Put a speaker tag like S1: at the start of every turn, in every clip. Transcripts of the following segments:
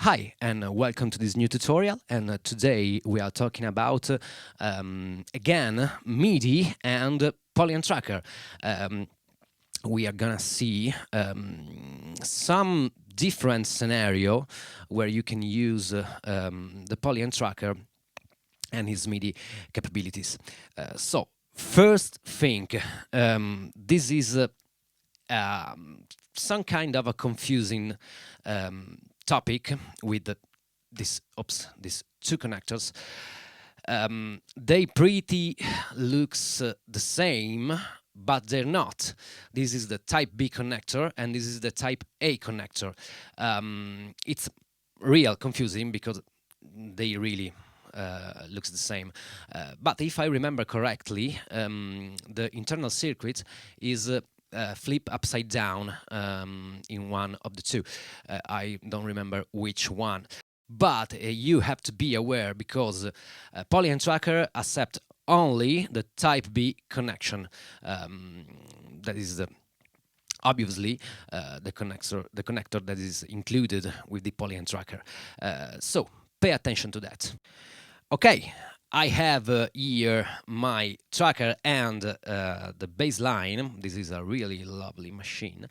S1: Hi, and welcome to this new tutorial. And today we are talking about, again, MIDI and Polyend Tracker. We are gonna see some different scenario where you can use the Polyend Tracker and his MIDI capabilities. So, first thing, this is some kind of a confusing topic with these two connectors. They pretty looks the same, but they're not. This is the type B connector and this is the type A connector. It's real confusing because they really looks the same. But if I remember correctly, the internal circuit is flip upside down in one of the two. I don't remember which one. But you have to be aware because Polyend Tracker accepts only the type B connection. That is obviously the connector that is included with the Polyend Tracker. So pay attention to that. Okay, I have here my tracker and the baseline. This is a really lovely machine.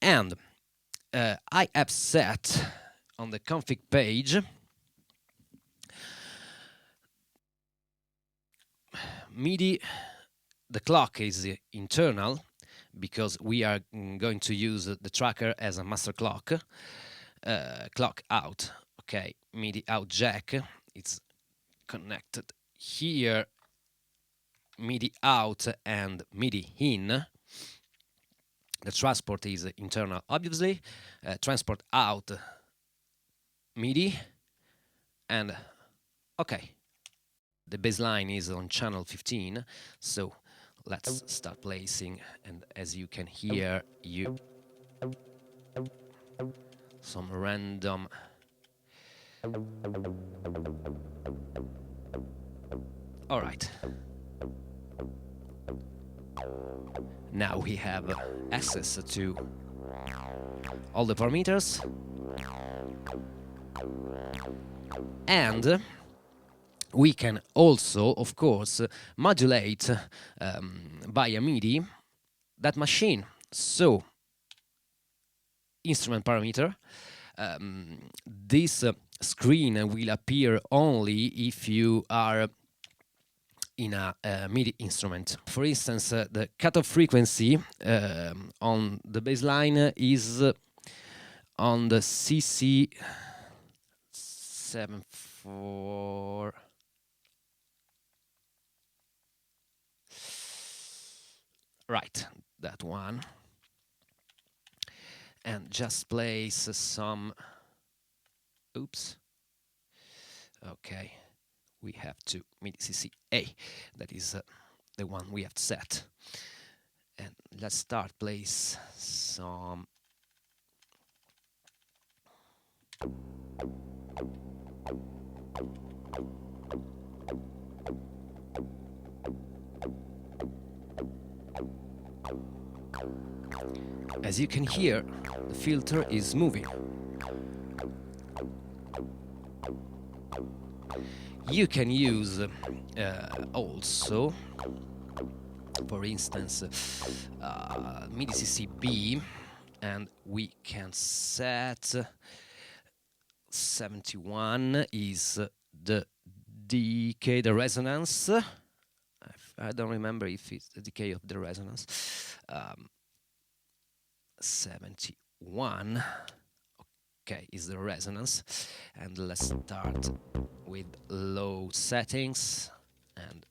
S1: And I have set on the config page MIDI. The clock is internal because we are going to use the tracker as a master clock. Clock out. Okay, MIDI out jack. It's connected here, MIDI out and MIDI in. The transport is internal, obviously. Transport out, MIDI, and okay. The baseline is on channel 15, so let's start placing. And as you can hear, some random all right. Now we have access to all the parameters, and we can also, of course, modulate via MIDI that machine. So, instrument parameter. This screen will appear only if you are in a MIDI instrument. For instance, the cutoff frequency on the baseline is on the CC74. Right, that one. And just place some. Oops. Okay. We have to MIDI CC-A. That is the one we have set. And let's start place some. As you can hear, the filter is moving. You can use also, for instance, MIDI CC-B, and we can set 71 is the decay, the resonance. I don't remember if it's the decay of the resonance. 71. Okay, is the resonance. And let's start with low settings and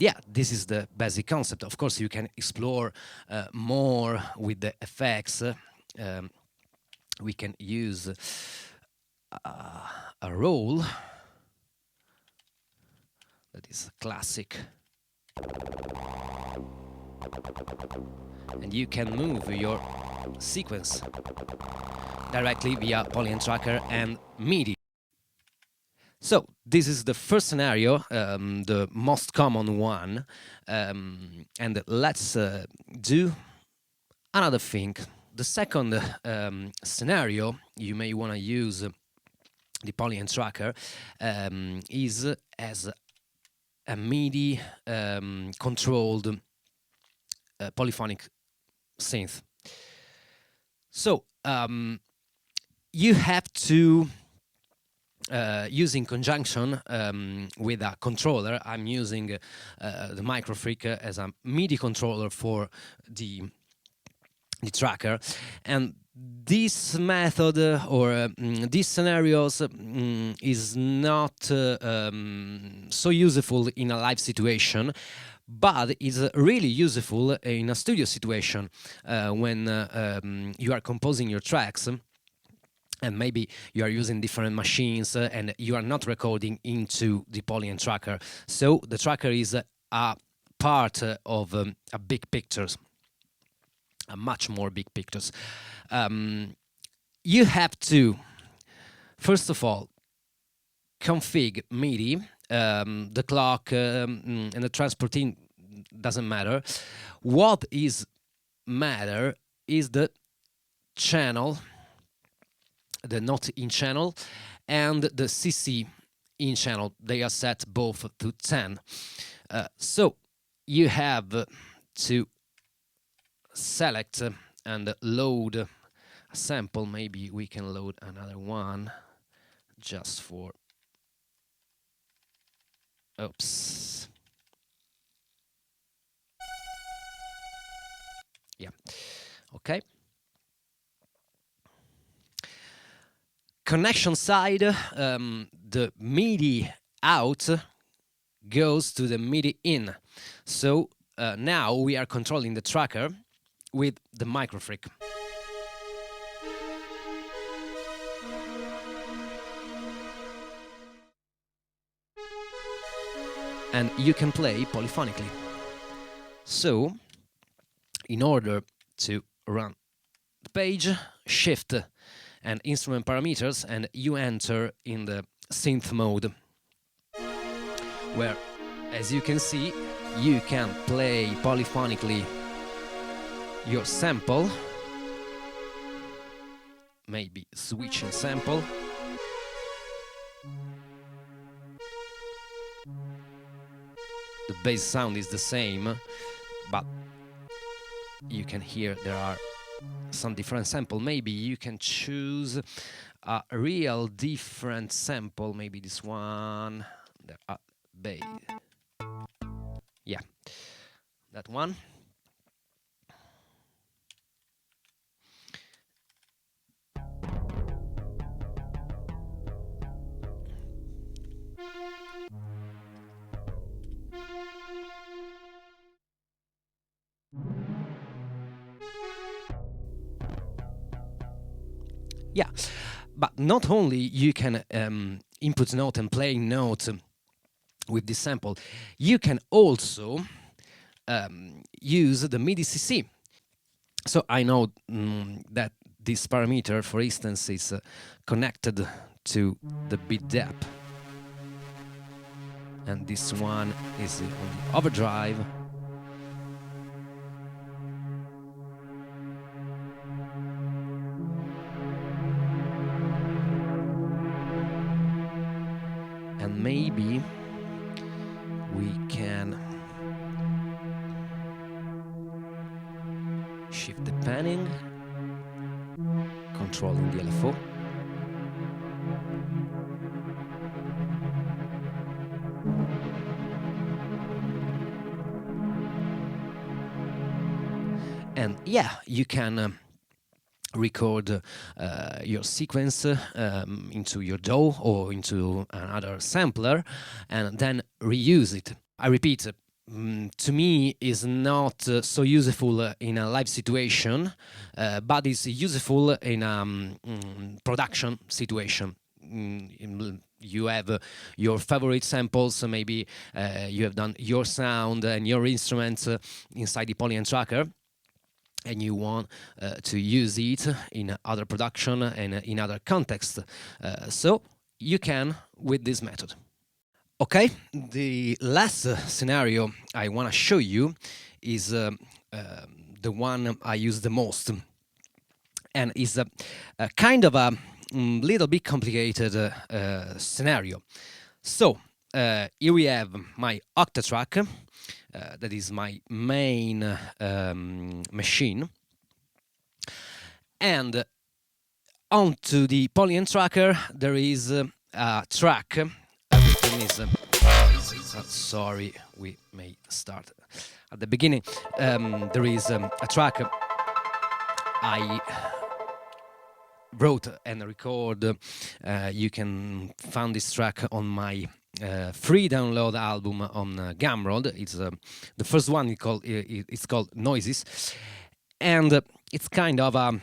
S1: yeah, this is the basic concept. Of course, you can explore more with the effects. We can use a roll that is classic. And you can move your sequence directly via Polyend Tracker and MIDI. So this is the first scenario, the most common one, and let's do another thing. The second scenario you may want to use the Polyend Tracker is as a MIDI controlled polyphonic synth. So you have to use in conjunction with a controller. I'm using the Microfreak as a MIDI controller for the tracker, and this method or these scenarios is not so useful in a live situation, but is really useful in a studio situation when you are composing your tracks and maybe you are using different machines and you are not recording into the Polyend Tracker. So the tracker is a part of a big pictures, a much more big pictures. You have to, first of all, config MIDI, the clock and the transporting doesn't matter. What is matter is the channel, the not in channel, and the CC in channel. They are set both to 10. So you have to select and load a sample. Maybe we can load another one just for, oops. Yeah, okay. Connection side, the MIDI out goes to the MIDI in. So now we are controlling the tracker with the Microfreak. And you can play polyphonically. So, in order to run the page, shift and instrument parameters, and you enter in the synth mode, where, as you can see, you can play polyphonically your sample, maybe switching sample. The bass sound is the same, but you can hear there are some different sample. Maybe you can choose a real different sample, maybe this one, the bass. Yeah, that one. Yeah, but not only you can input note and play note with this sample, you can also use the MIDI CC. So I know that this parameter, for instance, is connected to the beat depth, and this one is on the overdrive. And maybe we can shift the panning, controlling the LFO. And yeah, you can record your sequence into your DAW or into another sampler and then reuse it. I repeat, to me is not so useful in a live situation, but is useful in a production situation. You have your favorite samples, so maybe you have done your sound and your instruments inside the Polyend Tracker. and you want to use it in other production and in other contexts. So you can with this method. Okay, the last scenario I want to show you is the one I use the most, and is a kind of a little bit complicated scenario. So here we have my OCTA track, that is my main machine, and onto the Polyend Tracker there is a track. Everything is sorry, we may start at the beginning. There is a track I wrote and record. You can find this track on my free download album on Gumroad. It's the first one. It's called Noises, and it's kind of a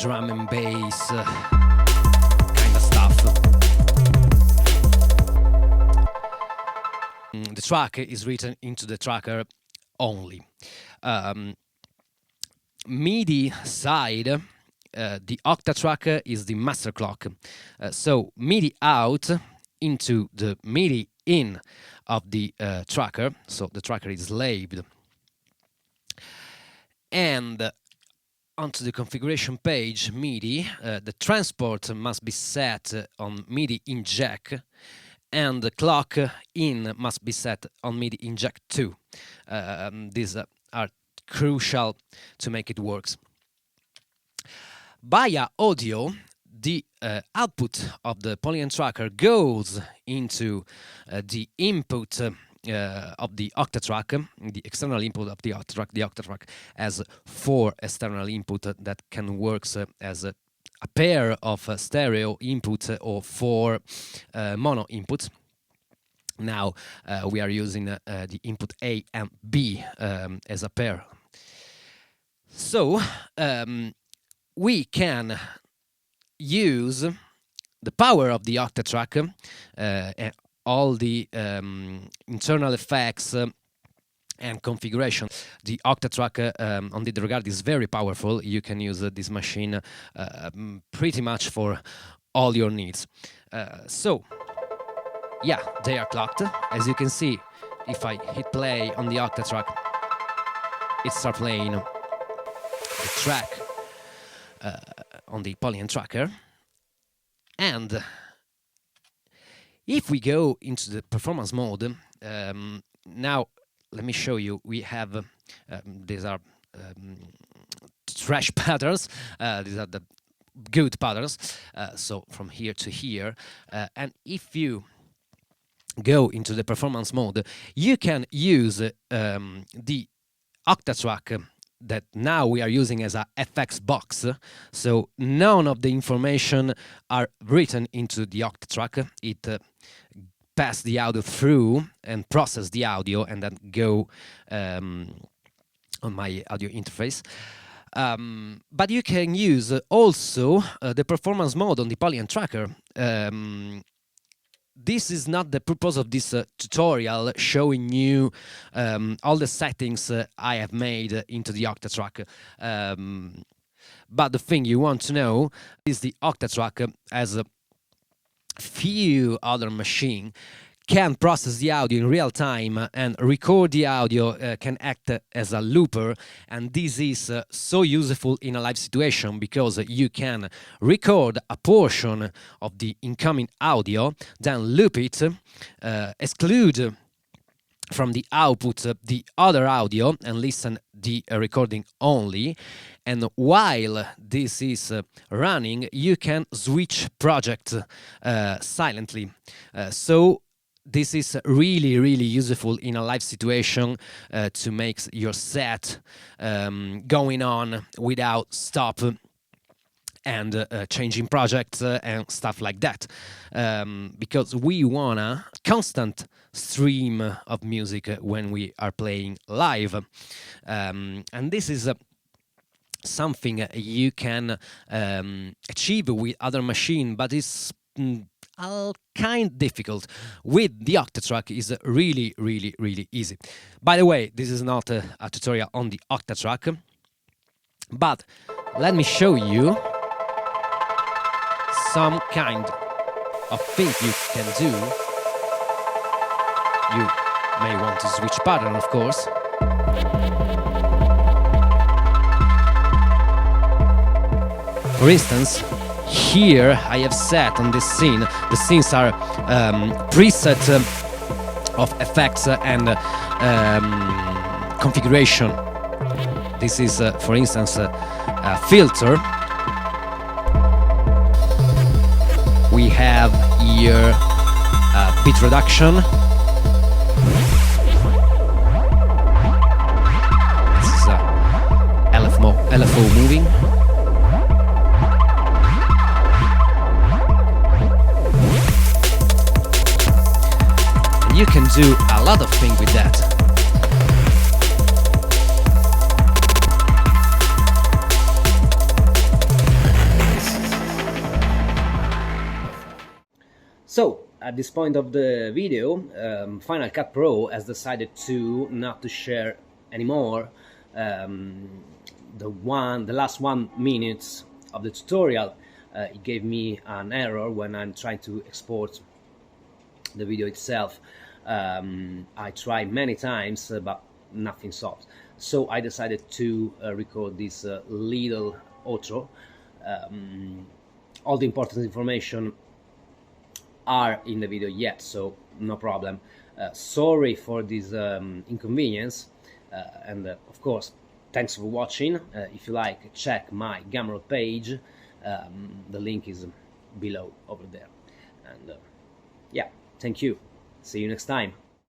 S1: drum and bass kind of stuff. The track is written into the tracker only. MIDI side, the OCTA tracker is the master clock. So MIDI out into the MIDI in of the tracker. So the tracker is labeled. And onto the configuration page, MIDI, the transport must be set on MIDI in jack, and the clock in must be set on MIDI in jack 2. These are crucial to make it works. Via audio, the output of the Polyend Tracker goes into the input of the OCTA track, the external input of the OCTA track. The OCTA track has 4 external input that can work as a pair of stereo input or 4 mono inputs. Now we are using the input A and B as a pair. So we can use the power of the OCTA track, all the internal effects and configuration. The OCTA track on the regard is very powerful. You can use this machine pretty much for all your needs. So yeah, they are clocked. As you can see, if I hit play on the OCTA track, it starts playing the track on the Polyend Tracker. And if we go into the performance mode, now let me show you. We have these are trash patterns. These are the good patterns. So from here to here, and if you go into the performance mode, you can use the OCTA track that now we are using as a FX box. So none of the information are written into the OCTA track. It pass the audio through and process the audio and then go on my audio interface. But you can use also the performance mode on the Polyend Tracker. This is not the purpose of this tutorial, showing you all the settings I have made into the OCTA track. But the thing you want to know is the OCTA track, as a few other machines, can process the audio in real time and record the audio, can act as a looper, and this is so useful in a live situation because you can record a portion of the incoming audio, then loop it, exclude from the output the other audio and listen the recording only. And while this is running, you can switch project silently. So this is really, really useful in a live situation to make your set going on without stop and changing projects and stuff like that, because we want a constant stream of music when we are playing live, and this is something you can achieve with other machine, but it's kind difficult. With the OCTA track is really, really, really easy. By the way, this is not a tutorial on the OCTA track. But let me show you some kind of thing you can do. You may want to switch pattern, of course. For instance, here I have set on this scene, the scenes are preset of effects and configuration. This is, for instance, a filter. We have here bit reduction. This is LFO moving. And you can do a lot of things with that. So, at this point of the video, Final Cut Pro has decided not to share anymore the last 1 minute of the tutorial. It gave me an error when I'm trying to export the video itself. I tried many times, but nothing solved. So I decided to record this little outro. All the important information are in the video yet, so no problem. Sorry for this inconvenience, and of course, thanks for watching. If you like, check my Gumroad page. The link is below over there. And yeah, thank you. See you next time.